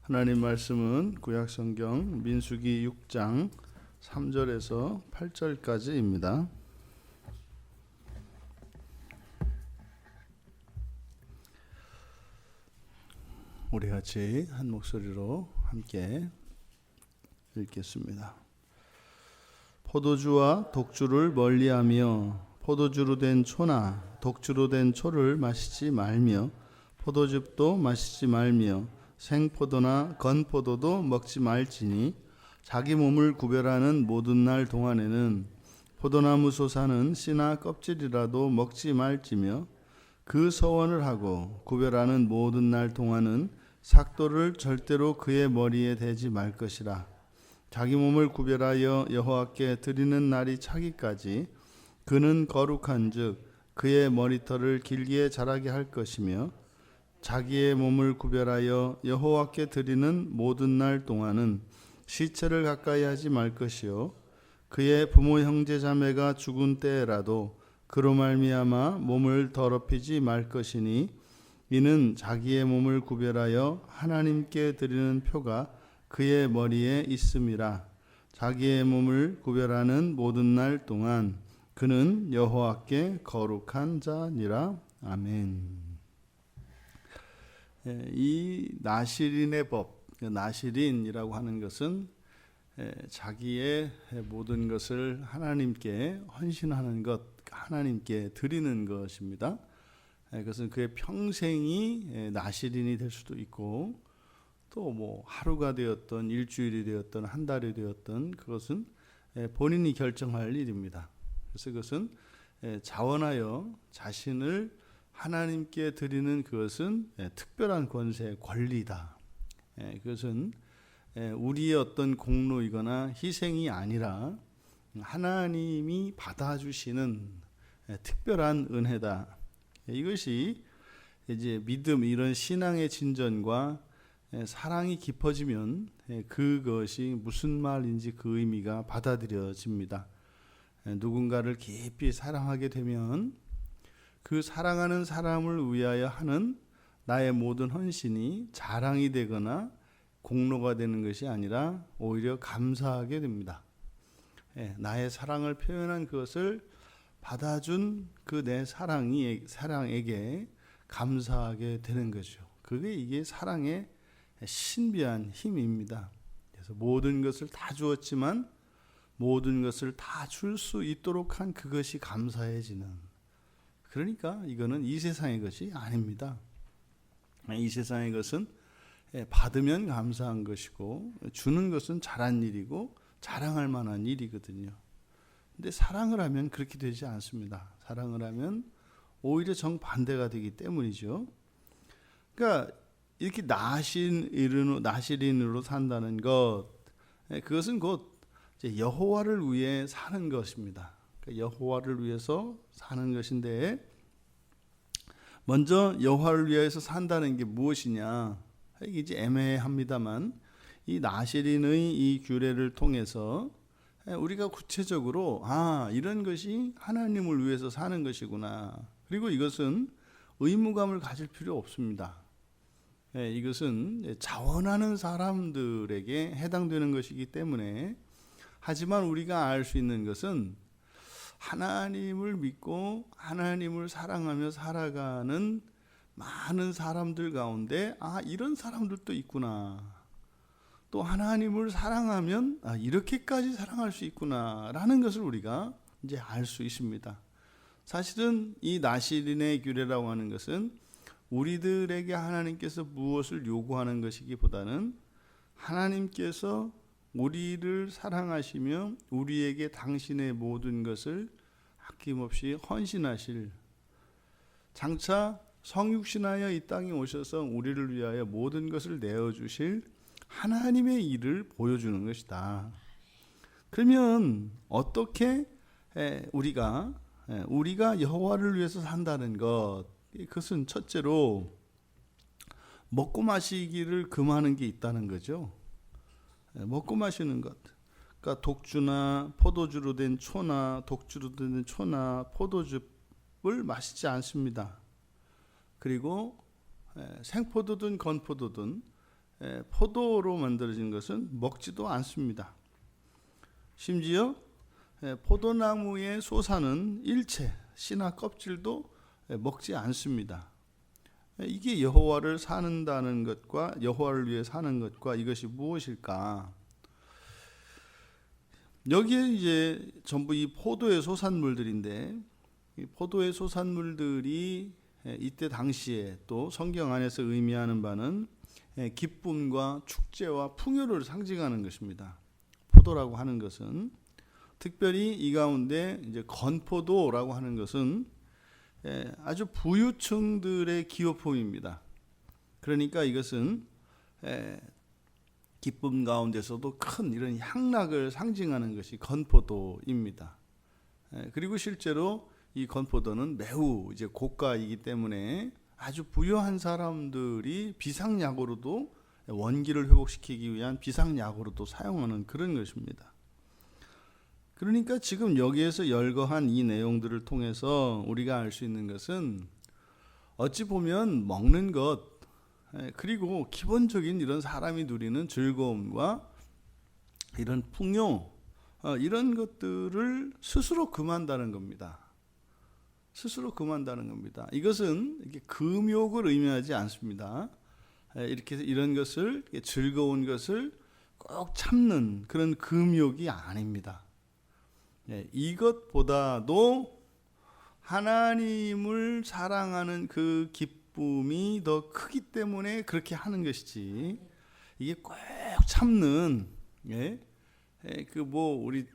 하나님 말씀은 구약성경 민수기 6장 3절에서 8절까지입니다. 우리 같이 한 목소리로 함께 읽겠습니다. 포도주와 독주를 멀리하며 포도주로 된 초나 독주로 된 초를 마시지 말며 포도즙도 마시지 말며 생포도나 건포도도 먹지 말지니 자기 몸을 구별하는 모든 날 동안에는 포도나무 솟아는 씨나 껍질이라도 먹지 말지며 그 서원을 하고 구별하는 모든 날 동안은 삭도를 절대로 그의 머리에 대지 말 것이라. 자기 몸을 구별하여 여호와께 드리는 날이 차기까지 그는 거룩한즉 그의 머리털을 길게 자라게 할 것이며 자기의 몸을 구별하여 여호와께 드리는 모든 날 동안은 시체를 가까이 하지 말 것이요 그의 부모 형제 자매가 죽은 때라도 그로 말미암아 몸을 더럽히지 말 것이니 이는 자기의 몸을 구별하여 하나님께 드리는 표가 그의 머리에 있음이라. 자기의 몸을 구별하는 모든 날 동안 그는 여호와께 거룩한 자니라. 아멘. 이 나실인의 법, 나실인이라고 하는 것은 자기의 모든 것을 하나님께 헌신하는 것, 하나님께 드리는 것입니다. 그것은 그의 평생이 나실인이 될 수도 있고 또 뭐 하루가 되었던 일주일이 되었던 한 달이 되었던 그것은 본인이 결정할 일입니다. 그래서 그것은 자원하여 자신을 하나님께 드리는 그것은 특별한 권세, 권리다. 그것은 우리의 어떤 공로이거나 희생이 아니라 하나님이 받아주시는 특별한 은혜다. 이것이 이제 믿음, 이런 신앙의 진전과 사랑이 깊어지면 그것이 무슨 말인지 그 의미가 받아들여집니다. 누군가를 깊이 사랑하게 되면 그 사랑하는 사람을 위하여 하는 나의 모든 헌신이 자랑이 되거나 공로가 되는 것이 아니라 오히려 감사하게 됩니다. 나의 사랑을 표현한 그것을 받아준 그 내 사랑에게 감사하게 되는 거죠. 이게 사랑의 신비한 힘입니다. 그래서 모든 것을 다 주었지만 모든 것을 다 줄 수 있도록 한 그것이 감사해지는. 그러니까 이거는 이 세상의 것이 아닙니다. 이 세상의 것은 받으면 감사한 것이고 주는 것은 잘한 일이고 자랑할 만한 일이거든요. 근데 사랑을 하면 그렇게 되지 않습니다. 사랑을 하면 오히려 정반대가 되기 때문이죠. 그러니까 이렇게 나실인으로 산다는 것, 그것은 곧 여호와를 위해 사는 것입니다. 여호와를 위해서 사는 것인데 먼저 여호와를 위해서 산다는 게 무엇이냐? 이게 이제 애매합니다만 이 나실인의 이 규례를 통해서 우리가 구체적으로 이런 것이 하나님을 위해서 사는 것이구나. 그리고 이것은 의무감을 가질 필요 없습니다. 이것은 자원하는 사람들에게 해당되는 것이기 때문에 하지만 우리가 알 수 있는 것은 하나님을 믿고 하나님을 사랑하며 살아가는 많은 사람들 가운데 이런 사람들도 있구나. 또 하나님을 사랑하면 이렇게까지 사랑할 수 있구나라는 것을 우리가 이제 알 수 있습니다. 사실은 이 나실인의 규례라고 하는 것은 우리들에게 하나님께서 무엇을 요구하는 것이기보다는 하나님께서 우리를 사랑하시며 우리에게 당신의 모든 것을 아낌없이 헌신하실, 장차 성육신하여 이 땅에 오셔서 우리를 위하여 모든 것을 내어주실 하나님의 일을 보여주는 것이다. 그러면 어떻게 우리가 여호와를 위해서 산다는 것, 그것은 첫째로 먹고 마시기를 금하는 게 있다는 거죠. 먹고 마시는 것, 그러니까 독주나 포도주로 된 초나 독주로 된 초나 포도즙을 마시지 않습니다. 그리고 생포도든 건포도든 포도로 만들어진 것은 먹지도 않습니다. 심지어 포도나무의 솟아는 일체 씨나 껍질도 먹지 않습니다. 이게 여호와를 사는다는 것과 여호와를 위해 사는 것과 이것이 무엇일까? 여기에 이제 전부 이 포도의 소산물들인데, 이 포도의 소산물들이 이때 당시에 또 성경 안에서 의미하는 바는 기쁨과 축제와 풍요를 상징하는 것입니다. 포도라고 하는 것은 특별히 이 가운데 이제 건포도라고 하는 것은 아주 부유층들의 기호품입니다. 그러니까 이것은 기쁨 가운데서도 큰 이런 향락을 상징하는 것이 건포도입니다. 그리고 실제로 이 건포도는 매우 이제 고가이기 때문에 아주 부유한 사람들이 비상약으로도 원기를 회복시키기 위한 비상약으로도 사용하는 그런 것입니다. 그러니까 지금 여기에서 열거한 이 내용들을 통해서 우리가 알 수 있는 것은 어찌 보면 먹는 것, 그리고 기본적인 이런 사람이 누리는 즐거움과 이런 풍요, 이런 것들을 스스로 금한다는 겁니다. 스스로 금한다는 겁니다. 이것은 이렇게 금욕을 의미하지 않습니다. 이렇게 이런 것을, 즐거운 것을 꼭 참는 그런 금욕이 아닙니다. 이것보다도 하나님을 사랑하는 그 기쁨이 더 크기 때문에 그렇게 하는 것이지, 이게 꼭 참는, 우리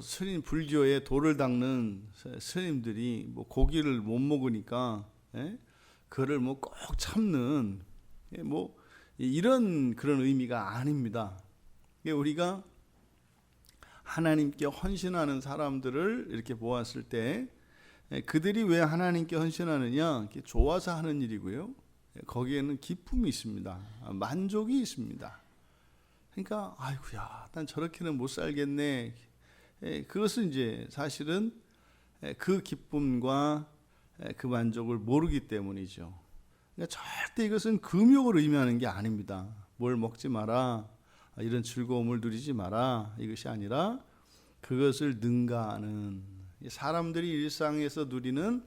스님 불교에 돌을 닦는 스님들이 고기를 못 먹으니까 그를 꼭 참는 이런 그런 의미가 아닙니다. 우리가 하나님께 헌신하는 사람들을 이렇게 보았을 때 그들이 왜 하나님께 헌신하느냐? 좋아서 하는 일이고요. 거기에는 기쁨이 있습니다. 만족이 있습니다. 그러니까 아이고야, 난 저렇게는 못 살겠네. 그것은 이제 사실은 그 기쁨과 그 만족을 모르기 때문이죠. 그러니까 절대 이것은 금욕을 의미하는 게 아닙니다. 뭘 먹지 마라, 이런 즐거움을 누리지 마라, 이것이 아니라 그것을 능가하는, 사람들이 일상에서 누리는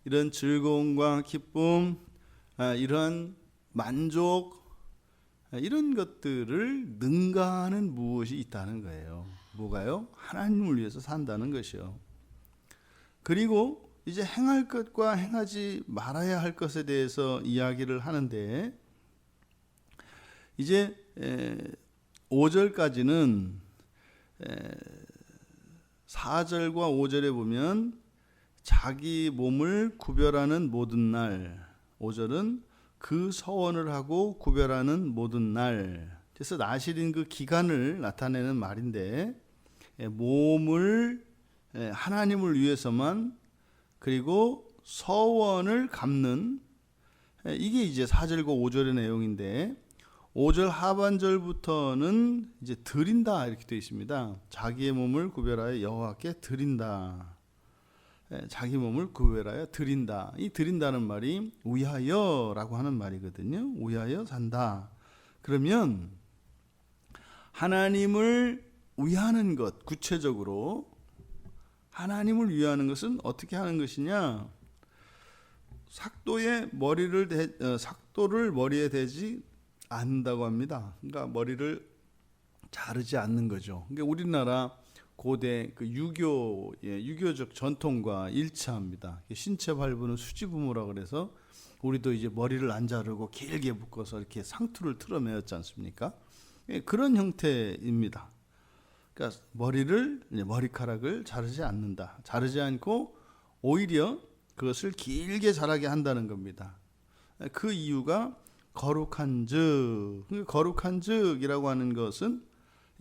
이런 즐거움과 기쁨, 이런 만족, 이런 것들을 능가하는 무엇이 있다는 거예요. 뭐가요? 하나님을 위해서 산다는 것이요. 그리고 이제 행할 것과 행하지 말아야 할 것에 대해서 이야기를 하는데, 이제 5절까지는 4절과 5절에 보면 자기 몸을 구별하는 모든 날, 5절은 그 서원을 하고 구별하는 모든 날. 그래서 나실인 그 기간을 나타내는 말인데, 몸을 하나님을 위해서만, 그리고 서원을 갚는, 이게 이제 4절과 5절의 내용인데, 5절 하반절부터는 이제 드린다 이렇게 되어 있습니다. 자기의 몸을 구별하여 여호와께 드린다. 자기 몸을 구별하여 드린다. 이 드린다는 말이 위하여라고 하는 말이거든요. 위하여 산다. 그러면 하나님을 위하는 것, 구체적으로 하나님을 위하는 것은 어떻게 하는 것이냐? 삭도를 머리에 대지 않는다고 합니다. 그러니까 머리를 자르지 않는 거죠. 그러니까 우리나라 고대 그 유교적 전통과 일치합니다. 신체 발부는 수지부모라 그래서 우리도 이제 머리를 안 자르고 길게 묶어서 이렇게 상투를 틀어매었지 않습니까? 그런 형태입니다. 그러니까 머리카락을 자르지 않는다. 자르지 않고 오히려 그것을 길게 자라게 한다는 겁니다. 그 이유가 거룩한즉, 거룩한즉이라고 하는 것은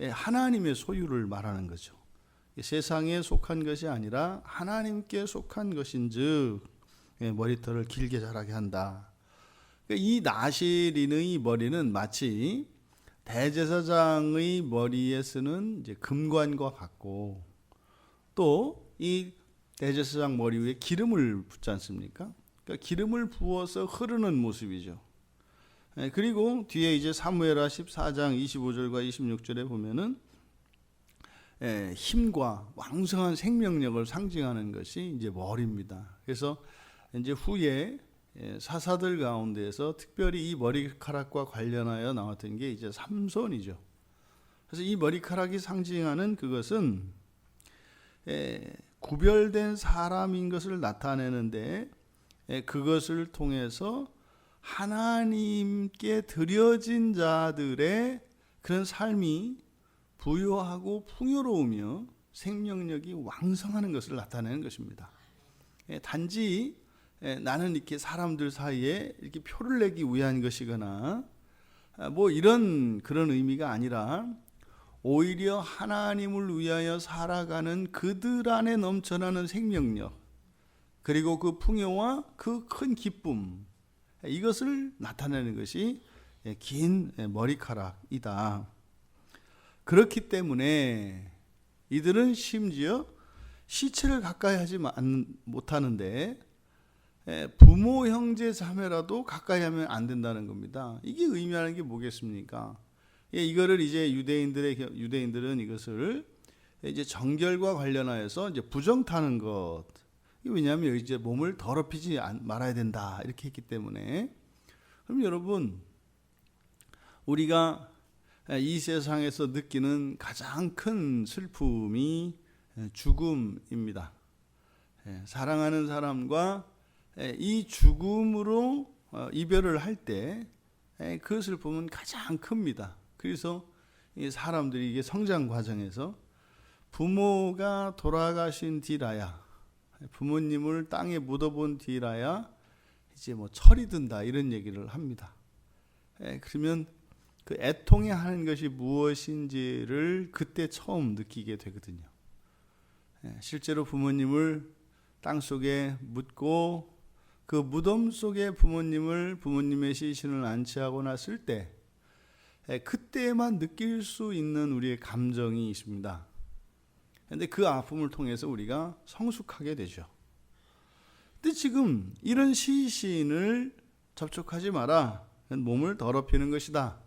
하나님의 소유를 말하는 거죠. 세상에 속한 것이 아니라 하나님께 속한 것인즉 머리털을 길게 자라게 한다. 이 나실인의 머리는 마치 대제사장의 머리에 쓰는 이제 금관과 같고, 또 이 대제사장 머리 위에 기름을 붓지 않습니까? 그러니까 기름을 부어서 흐르는 모습이죠. 그리고 뒤에 이제 사무엘하 14장 25절과 26절에 보면은 힘과 왕성한 생명력을 상징하는 것이 이제 머리입니다. 그래서 이제 후에 사사들 가운데서 특별히 이 머리카락과 관련하여 나왔던 게 이제 삼손이죠. 그래서 이 머리카락이 상징하는 그것은 구별된 사람인 것을 나타내는데 그것을 통해서 하나님께 드려진 자들의 그런 삶이 부유하고 풍요로우며 생명력이 왕성하는 것을 나타내는 것입니다. 단지 나는 이렇게 사람들 사이에 이렇게 표를 내기 위한 것이거나 뭐 이런 그런 의미가 아니라 오히려 하나님을 위하여 살아가는 그들 안에 넘쳐나는 생명력, 그리고 그 풍요와 그 큰 기쁨, 이것을 나타내는 것이 긴 머리카락이다. 그렇기 때문에 이들은 심지어 시체를 가까이 하지 못하는데 부모, 형제, 자매라도 가까이 하면 안 된다는 겁니다. 이게 의미하는 게 뭐겠습니까? 이거를 이제 유대인들은 이것을 이제 정결과 관련하여서 이제 부정타는 것. 왜냐하면 이제 몸을 더럽히지 말아야 된다 이렇게 했기 때문에. 그럼 여러분, 우리가 이 세상에서 느끼는 가장 큰 슬픔이 죽음입니다. 사랑하는 사람과 이 죽음으로 이별을 할 때 그 슬픔은 가장 큽니다. 그래서 사람들이 이게 성장 과정에서 부모가 돌아가신 뒤라야, 부모님을 땅에 묻어본 뒤라야 이제 뭐 철이 든다 이런 얘기를 합니다. 그러면 그 애통해 하는 것이 무엇인지를 그때 처음 느끼게 되거든요. 실제로 부모님을 땅 속에 묻고 그 무덤 속에 부모님의 시신을 안치하고 났을 때 그때만 느낄 수 있는 우리의 감정이 있습니다. 그런데 그 아픔을 통해서 우리가 성숙하게 되죠. 근데 지금 이런 시신을 접촉하지 마라. 몸을 더럽히는 것이다.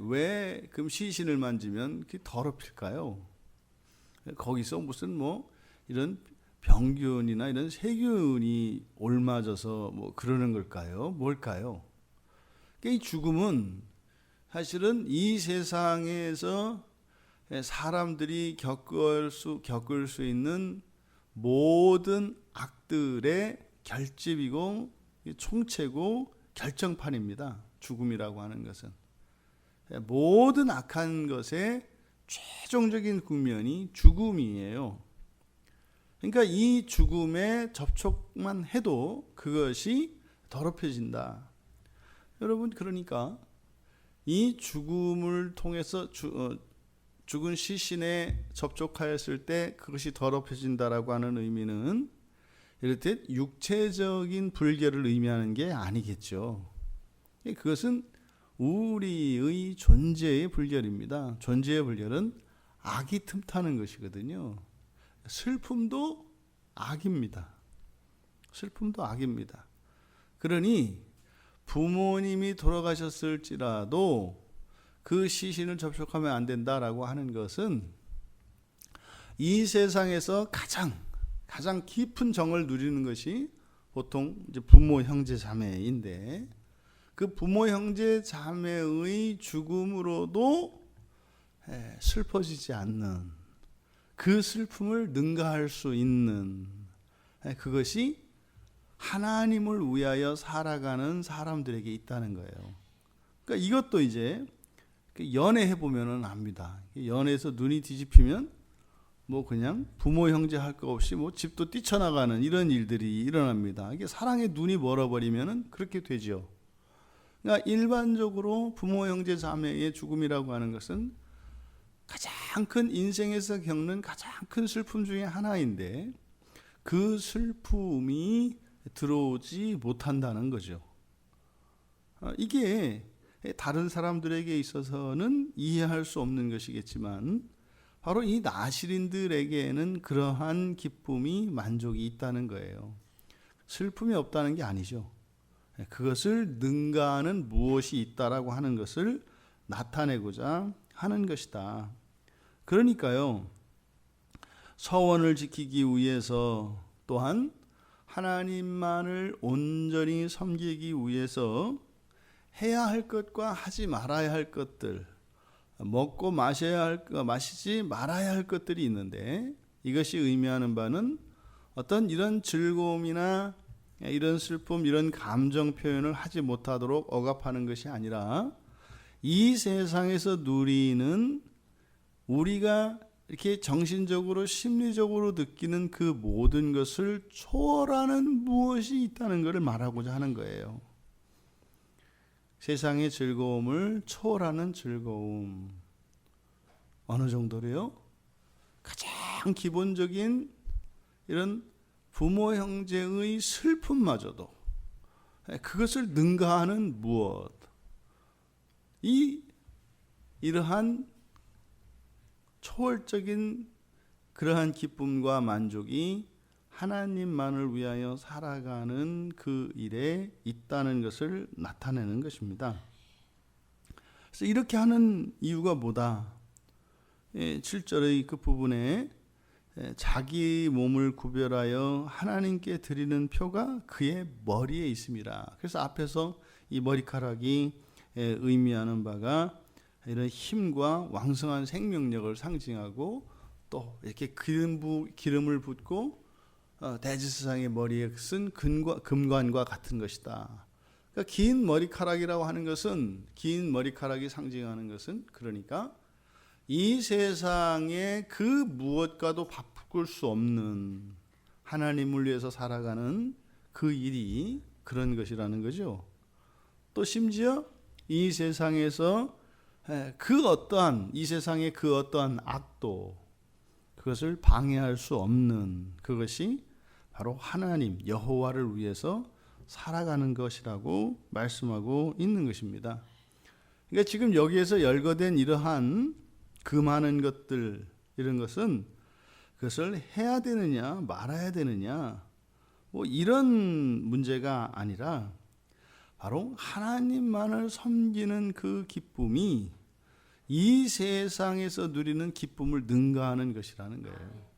왜 그럼 시신을 만지면 더럽힐까요? 거기서 무슨 뭐 이런 병균이나 이런 세균이 옮아져서 뭐 그러는 걸까요? 뭘까요? 이 죽음은 사실은 이 세상에서 사람들이 겪을 수 있는 모든 악들의 결집이고 총체고 결정판입니다. 죽음이라고 하는 것은 모든 악한 것의 최종적인 국면이 죽음이에요. 그러니까 이 죽음에 접촉만 해도 그것이 더럽혀진다. 여러분, 그러니까 이 죽음을 통해서 죽은 시신에 접촉하였을 때 그것이 더럽혀진다라고 하는 의미는 이렇듯 육체적인 불결을 의미하는 게 아니겠죠. 그것은 우리의 존재의 불결입니다. 존재의 불결은 악이 틈타는 것이거든요. 슬픔도 악입니다. 슬픔도 악입니다. 그러니 부모님이 돌아가셨을지라도 그 시신을 접촉하면 안 된다라고 하는 것은 이 세상에서 가장 깊은 정을 누리는 것이 보통 이제 부모, 형제, 자매인데 그 부모, 형제, 자매의 죽음으로도 슬퍼지지 않는 그 슬픔을 능가할 수 있는 그것이 하나님을 위하여 살아가는 사람들에게 있다는 거예요. 그러니까 이것도 이제 연애해 보면은 압니다. 연애에서 눈이 뒤집히면 뭐 그냥 부모 형제 할 거 없이 뭐 집도 뛰쳐나가는 이런 일들이 일어납니다. 이게 사랑의 눈이 멀어버리면은 그렇게 되죠. 그러니까 일반적으로 부모 형제 자매의 죽음이라고 하는 것은 가장 큰 인생에서 겪는 가장 큰 슬픔 중에 하나인데 그 슬픔이 들어오지 못한다는 거죠. 이게 다른 사람들에게 있어서는 이해할 수 없는 것이겠지만 바로 이 나실인들에게는 그러한 기쁨이 만족이 있다는 거예요. 슬픔이 없다는 게 아니죠. 그것을 능가하는 무엇이 있다라고 하는 것을 나타내고자 하는 것이다. 그러니까요, 서원을 지키기 위해서 또한 하나님만을 온전히 섬기기 위해서 해야 할 것과 하지 말아야 할 것들, 먹고 마시지 말아야 할 것들이 있는데, 이것이 의미하는 바는 어떤 이런 즐거움이나 이런 슬픔, 이런 감정 표현을 하지 못하도록 억압하는 것이 아니라 이 세상에서 누리는 우리가 이렇게 정신적으로 심리적으로 느끼는 그 모든 것을 초월하는 무엇이 있다는 것을 말하고자 하는 거예요. 세상의 즐거움을 초월하는 즐거움. 어느 정도로요? 가장 기본적인 이런 부모 형제의 슬픔마저도 그것을 능가하는 무엇. 이러한 초월적인 그러한 기쁨과 만족이 하나님만을 위하여 살아가는 그 일에 있다는 것을 나타내는 것입니다. 그래서 이렇게 하는 이유가 뭐다? 7절의 그 부분에 자기 몸을 구별하여 하나님께 드리는 표가 그의 머리에 있습니다. 그래서 앞에서 이 머리카락이 의미하는 바가 이런 힘과 왕성한 생명력을 상징하고, 또 이렇게 기름을 붓고 대지사장의 머리에 쓴 금관과 같은 것이다. 그러니까 긴 머리카락이라고 하는 것은, 긴 머리카락이 상징하는 것은, 그러니까 이 세상의 그 무엇과도 바꿀 수 없는 하나님을 위해서 살아가는 그 일이 그런 것이라는 거죠. 또 심지어 이 세상에서 이 세상의 그 어떠한 악도, 그것을 방해할 수 없는 그것이 바로 하나님 여호와를 위해서 살아가는 것이라고 말씀하고 있는 것입니다. 그러니까 지금 여기에서 열거된 이러한 그 많은 것들, 이런 것은 그것을 해야 되느냐 말아야 되느냐 뭐 이런 문제가 아니라 바로 하나님만을 섬기는 그 기쁨이 이 세상에서 누리는 기쁨을 능가하는 것이라는 거예요.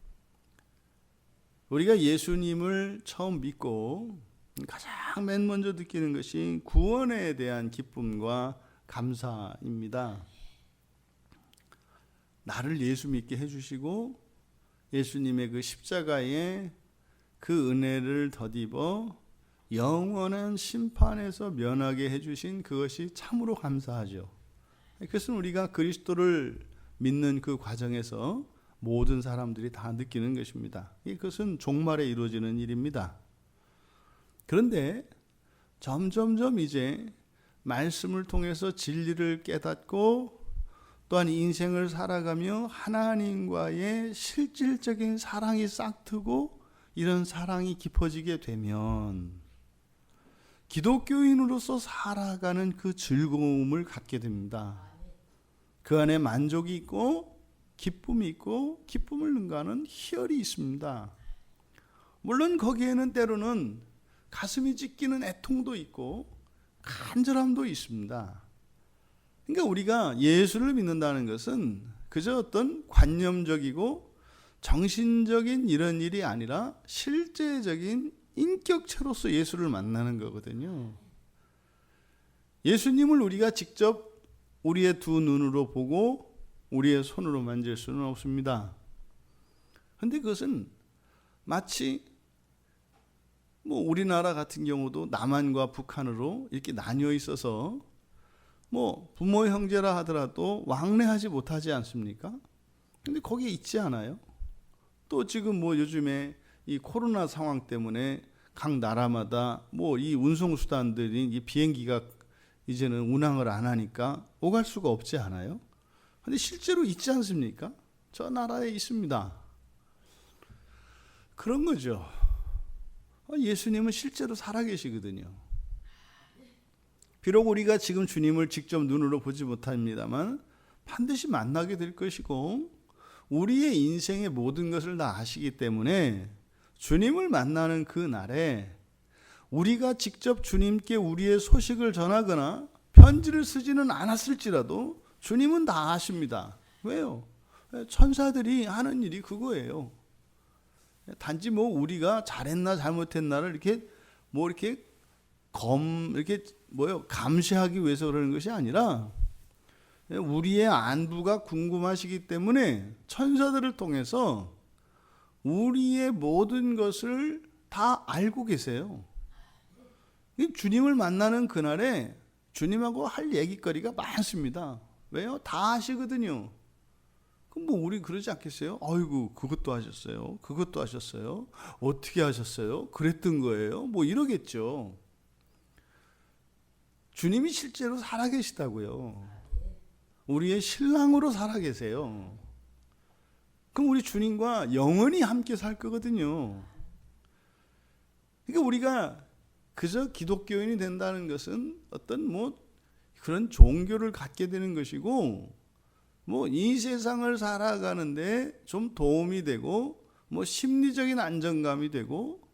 우리가 예수님을 처음 믿고 가장 맨 먼저 느끼는 것이 구원에 대한 기쁨과 감사입니다. 나를 예수 믿게 해주시고 예수님의 그 십자가의 그 은혜를 덧입어 영원한 심판에서 면하게 해주신 그것이 참으로 감사하죠. 그것은 우리가 그리스도를 믿는 그 과정에서 모든 사람들이 다 느끼는 것입니다. 그것은 종말에 이루어지는 일입니다. 그런데 점점점 이제 말씀을 통해서 진리를 깨닫고 또한 인생을 살아가며 하나님과의 실질적인 사랑이 싹트고 이런 사랑이 깊어지게 되면 기독교인으로서 살아가는 그 즐거움을 갖게 됩니다. 그 안에 만족이 있고 기쁨이 있고 기쁨을 능가하는 희열이 있습니다. 물론 거기에는 때로는 가슴이 찢기는 애통도 있고 간절함도 있습니다. 그러니까 우리가 예수를 믿는다는 것은 그저 어떤 관념적이고 정신적인 이런 일이 아니라 실제적인 인격체로서 예수를 만나는 거거든요. 예수님을 우리가 직접 우리의 두 눈으로 보고 우리의 손으로 만질 수는 없습니다. 그런데 그것은 마치 우리나라 같은 경우도 남한과 북한으로 이렇게 나뉘어 있어서 부모 형제라 하더라도 왕래하지 못하지 않습니까? 근데 거기에 있지 않아요? 또 지금 요즘에 이 코로나 상황 때문에 각 나라마다 이 운송수단들이 이 비행기가 이제는 운항을 안 하니까 오갈 수가 없지 않아요? 근데 실제로 있지 않습니까? 저 나라에 있습니다. 그런 거죠. 예수님은 실제로 살아계시거든요. 비록 우리가 지금 주님을 직접 눈으로 보지 못합니다만 반드시 만나게 될 것이고 우리의 인생의 모든 것을 다 아시기 때문에 주님을 만나는 그 날에 우리가 직접 주님께 우리의 소식을 전하거나 편지를 쓰지는 않았을지라도 주님은 다 아십니다. 왜요? 천사들이 하는 일이 그거예요. 단지 뭐 우리가 잘했나 잘못했나를 이렇게 감시하기 위해서 그러는 것이 아니라 우리의 안부가 궁금하시기 때문에 천사들을 통해서 우리의 모든 것을 다 알고 계세요. 주님을 만나는 그날에 주님하고 할 얘기거리가 많습니다. 왜요? 다 아시거든요. 그럼 뭐 우리 그러지 않겠어요? 아이고 그것도 하셨어요. 그것도 하셨어요. 어떻게 하셨어요? 그랬던 거예요. 뭐 이러겠죠. 주님이 실제로 살아계시다고요. 우리의 신랑으로 살아계세요. 그럼 우리 주님과 영원히 함께 살 거거든요. 그러니까 우리가 그저 기독교인이 된다는 것은 어떤 그런 종교를 갖게 되는 것이고, 이 세상을 살아가는데 좀 도움이 되고, 심리적인 안정감이 되고,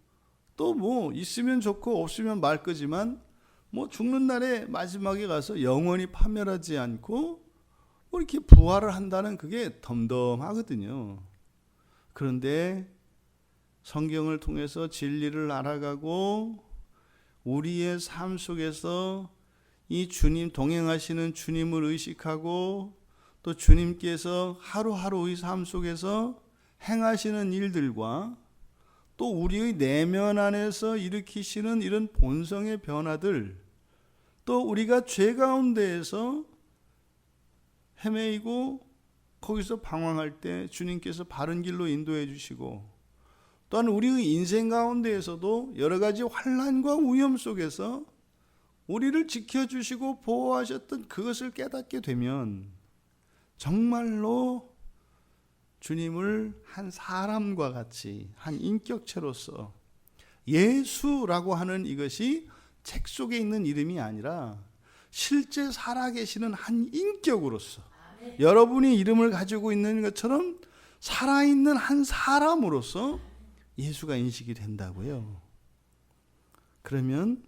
또 있으면 좋고 없으면 말 거지만, 죽는 날에 마지막에 가서 영원히 파멸하지 않고, 이렇게 부활을 한다는 그게 덤덤하거든요. 그런데 성경을 통해서 진리를 알아가고, 우리의 삶 속에서 이 주님, 동행하시는 주님을 의식하고 또 주님께서 하루하루의 삶 속에서 행하시는 일들과 또 우리의 내면 안에서 일으키시는 이런 본성의 변화들, 또 우리가 죄 가운데에서 헤매이고 거기서 방황할 때 주님께서 바른 길로 인도해 주시고, 또한 우리의 인생 가운데에서도 여러 가지 환난과 위험 속에서 우리를 지켜주시고 보호하셨던 그것을 깨닫게 되면 정말로 주님을 한 사람과 같이, 한 인격체로서, 예수라고 하는 이것이 책 속에 있는 이름이 아니라 실제 살아계시는 한 인격으로서, 여러분이 이름을 가지고 있는 것처럼 살아있는 한 사람으로서 예수가 인식이 된다고요. 그러면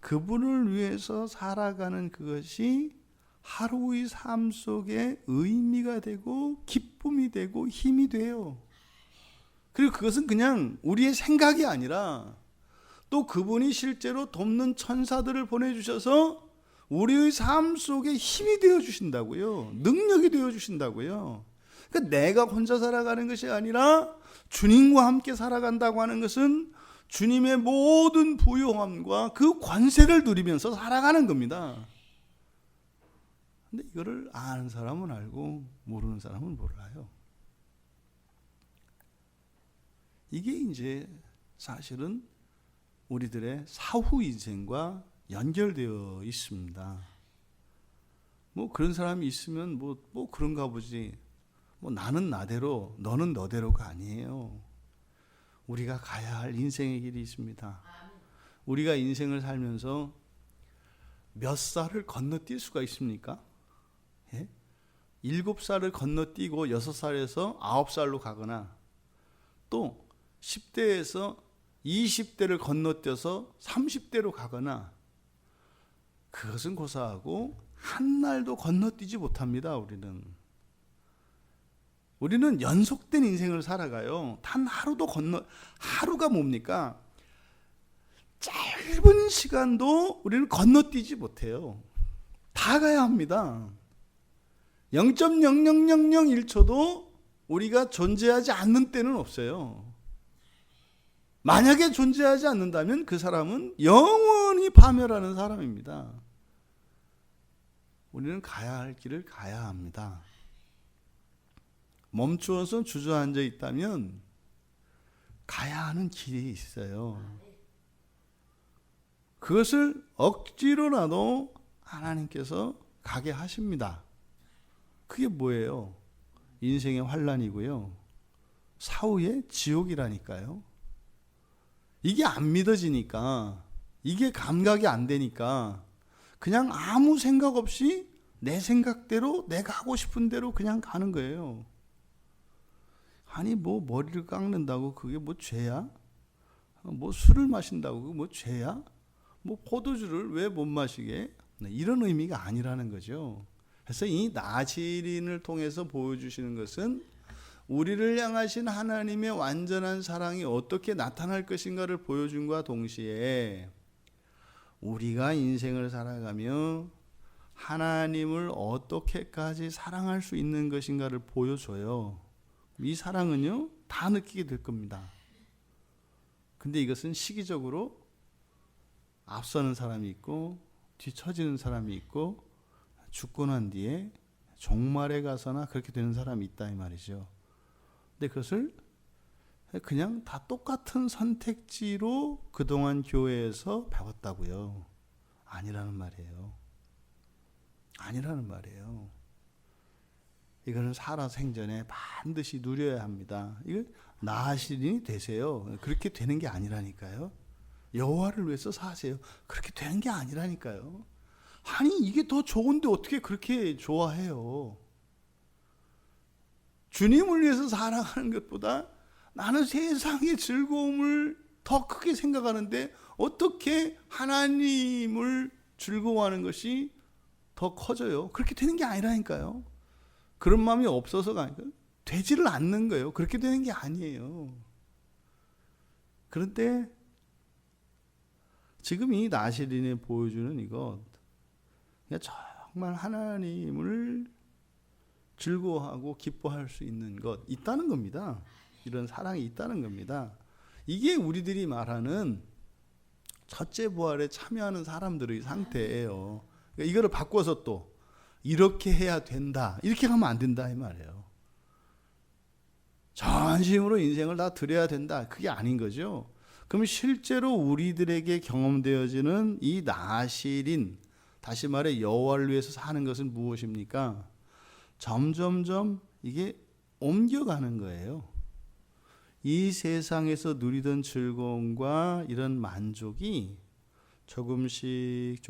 그분을 위해서 살아가는 그것이 하루의 삶 속에 의미가 되고 기쁨이 되고 힘이 돼요. 그리고 그것은 그냥 우리의 생각이 아니라 또 그분이 실제로 돕는 천사들을 보내주셔서 우리의 삶 속에 힘이 되어주신다고요. 능력이 되어주신다고요. 그러니까 내가 혼자 살아가는 것이 아니라 주님과 함께 살아간다고 하는 것은 주님의 모든 부요함과 그 관세를 누리면서 살아가는 겁니다. 근데 이거를 아는 사람은 알고 모르는 사람은 몰라요. 이게 이제 사실은 우리들의 사후 인생과 연결되어 있습니다. 그런 사람이 있으면 그런가 보지. 나는 나대로 너는 너대로가 아니에요. 우리가 가야 할 인생의 길이 있습니다. 우리가 인생을 살면서 몇 살을 건너뛸 수가 있습니까? 7살을 건너뛰고 6살에서 9살로 가거나, 또 10대에서 20대를 건너뛰어서 30대로 가거나, 그것은 고사하고 한 날도 건너뛰지 못합니다. 우리는 연속된 인생을 살아가요. 단 하루가 뭡니까? 짧은 시간도 우리는 건너뛰지 못해요. 다 가야 합니다. 0.0001초도 우리가 존재하지 않는 때는 없어요. 만약에 존재하지 않는다면 그 사람은 영원히 파멸하는 사람입니다. 우리는 가야 할 길을 가야 합니다. 멈추어서 주저앉아 있다면 가야 하는 길이 있어요. 그것을 억지로라도 하나님께서 가게 하십니다. 그게 뭐예요? 인생의 환난이고요. 사후의 지옥이라니까요. 이게 안 믿어지니까, 이게 감각이 안 되니까 그냥 아무 생각 없이 내 생각대로, 내가 하고 싶은 대로 그냥 가는 거예요. 아니 머리를 깎는다고 그게 죄야? 뭐 술을 마신다고 그거 뭐 죄야? 뭐 포도주를 왜 못 마시게? 이런 의미가 아니라는 거죠. 그래서 이 나시린을 통해서 보여주시는 것은 우리를 향하신 하나님의 완전한 사랑이 어떻게 나타날 것인가를 보여준과 동시에 우리가 인생을 살아가며 하나님을 어떻게까지 사랑할 수 있는 것인가를 보여줘요. 이 사랑은요, 다 느끼게 될 겁니다. 근데 이것은 시기적으로 앞서는 사람이 있고 뒤처지는 사람이 있고 죽고 난 뒤에 종말에 가서나 그렇게 되는 사람이 있다 이 말이죠. 근데 그것을 그냥 다 똑같은 선택지로 그동안 교회에서 배웠다고요. 아니라는 말이에요. 아니라는 말이에요. 이거는 살아 생전에 반드시 누려야 합니다. 이거 나시린이 되세요. 그렇게 되는 게 아니라니까요. 여호와를 위해서 사세요. 그렇게 되는 게 아니라니까요. 아니 이게 더 좋은데 어떻게 그렇게 좋아해요? 주님을 위해서 살아가는 것보다 나는 세상의 즐거움을 더 크게 생각하는데 어떻게 하나님을 즐거워하는 것이 더 커져요? 그렇게 되는 게 아니라니까요. 그런 마음이 없어서가 아니라 되지를 않는 거예요. 그렇게 되는 게 아니에요. 그런데 지금 이 나시린이 보여주는 이것, 정말 하나님을 즐거워하고 기뻐할 수 있는 것 있다는 겁니다. 이런 사랑이 있다는 겁니다. 이게 우리들이 말하는 첫째 부활에 참여하는 사람들의 상태예요. 그러니까 이거를 바꿔서 또 이렇게 해야 된다, 이렇게 하면 안 된다 이 말이에요. 전심으로 인생을 다 드려야 된다, 그게 아닌 거죠. 그럼 실제로 우리들에게 경험되어지는 이 나시린, 다시 말해 여호와를 위해서 사는 것은 무엇입니까? 점점점 이게 옮겨가는 거예요. 이 세상에서 누리던 즐거움과 이런 만족이 조금씩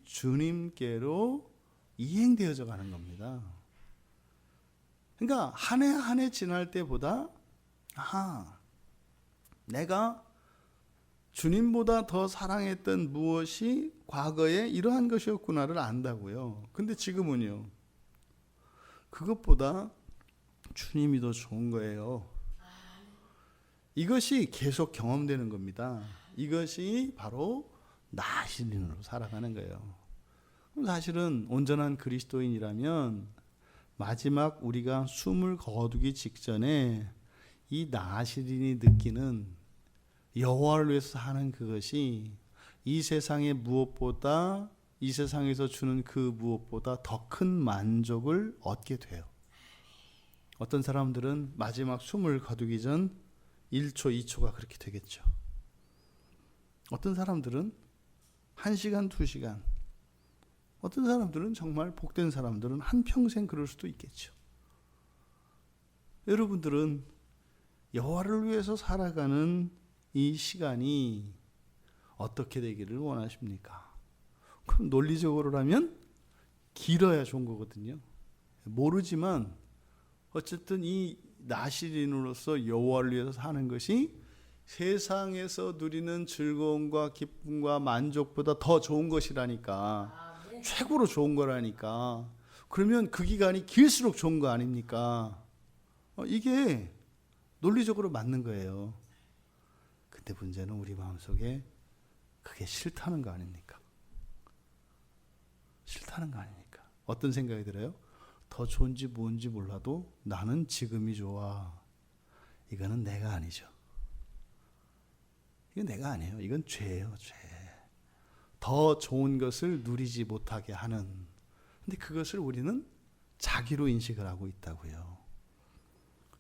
주님께로 이행되어져 가는 겁니다. 그러니까 한 해 한 해 지날 때보다 내가 주님보다 더 사랑했던 무엇이 과거에 이러한 것이었구나를 안다고요. 근데 지금은요, 그것보다 주님이 더 좋은 거예요. 이것이 계속 경험되는 겁니다. 이것이 바로 나시린으로 살아가는 거예요. 사실은 온전한 그리스도인이라면 마지막 우리가 숨을 거두기 직전에 이 나시린이 느끼는 여호와를 위해서 하는 그것이 이 세상의 무엇보다, 이 세상에서 주는 그 무엇보다 더 큰 만족을 얻게 돼요. 어떤 사람들은 마지막 숨을 거두기 전 1초, 2초가 그렇게 되겠죠. 어떤 사람들은 1시간, 2시간, 어떤 사람들은 정말 복된 사람들은 한평생 그럴 수도 있겠죠. 여러분들은 여호와를 위해서 살아가는 이 시간이 어떻게 되기를 원하십니까? 그럼 논리적으로라면 길어야 좋은 거거든요. 모르지만 어쨌든 이 나시린으로서 여호와를 위해서 사는 것이 세상에서 누리는 즐거움과 기쁨과 만족보다 더 좋은 것이라니까. 최고로 좋은 거라니까. 그러면 그 기간이 길수록 좋은 거 아닙니까? 이게 논리적으로 맞는 거예요. 근데 문제는 우리 마음속에 그게 싫다는 거 아닙니까? 싫다는 거 아닙니까? 어떤 생각이 들어요? 더 좋은지 뭔지 몰라도 나는 지금이 좋아. 이거는 내가 아니죠. 이건 내가 아니에요. 이건 죄예요, 죄. 더 좋은 것을 누리지 못하게 하는. 근데 그것을 우리는 자기로 인식을 하고 있다고요.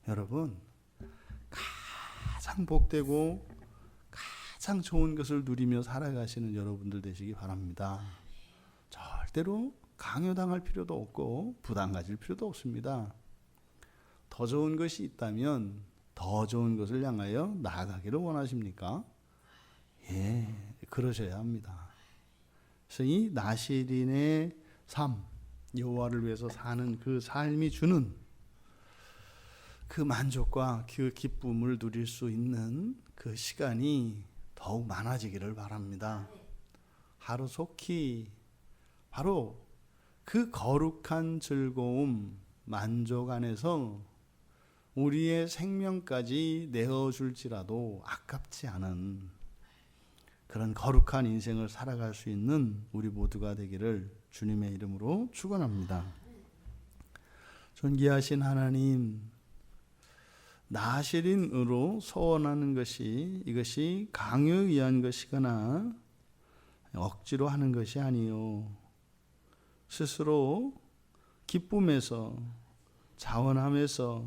여러분, 가장 복되고 가장 좋은 것을 누리며 살아가시는 여러분들 되시기 바랍니다. 절대로 강요당할 필요도 없고 부담 가질 필요도 없습니다. 더 좋은 것이 있다면 더 좋은 것을 향하여 나아가기를 원하십니까? 예, 그러셔야 합니다. 그래서 이 나시린의 삶, 여호와를 위해서 사는 그 삶이 주는 그 만족과 그 기쁨을 누릴 수 있는 그 시간이 더욱 많아지기를 바랍니다. 하루속히 바로 그 거룩한 즐거움, 만족 안에서 우리의 생명까지 내어줄지라도 아깝지 않은 그런 거룩한 인생을 살아갈 수 있는 우리 모두가 되기를 주님의 이름으로 축원합니다. 존귀하신 하나님, 나실인으로 소원하는 것이 이것이 강요에 의한 것이거나 억지로 하는 것이 아니요 스스로 기쁨에서 자원함에서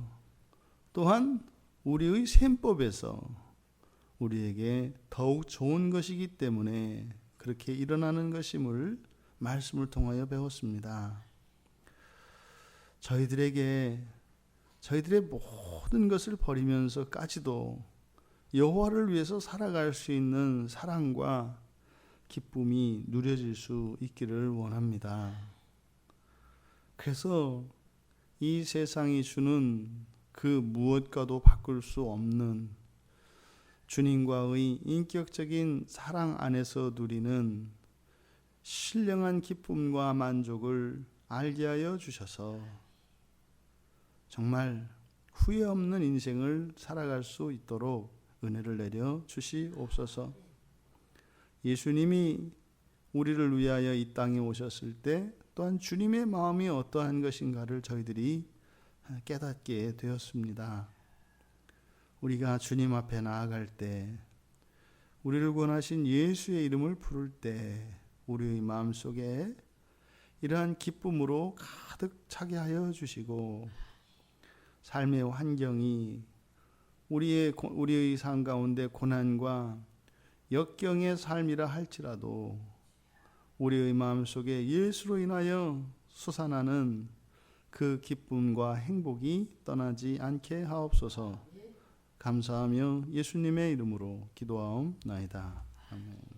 또한 우리의 셈법에서 우리에게 더욱 좋은 것이기 때문에 그렇게 일어나는 것임을 말씀을 통하여 배웠습니다. 저희들의 모든 것을 버리면서까지도 여호와를 위해서 살아갈 수 있는 사랑과 기쁨이 누려질 수 있기를 원합니다. 그래서 이 세상이 주는 그 무엇과도 바꿀 수 없는 주님과의 인격적인 사랑 안에서 누리는 신령한 기쁨과 만족을 알게 하여 주셔서 정말 후회 없는 인생을 살아갈 수 있도록 은혜를 내려 주시옵소서. 예수님이 우리를 위하여 이 땅에 오셨을 때 또한 주님의 마음이 어떠한 것인가를 저희들이 깨닫게 되었습니다. 우리가 주님 앞에 나아갈 때, 우리를 구원하신 예수의 이름을 부를 때 우리의 마음속에 이러한 기쁨으로 가득 차게 하여 주시고, 삶의 환경이 우리의 삶 가운데 고난과 역경의 삶이라 할지라도 우리의 마음속에 예수로 인하여 솟아나는 그 기쁨과 행복이 떠나지 않게 하옵소서. 감사하며 예수님의 이름으로 기도하옵나이다. 아멘.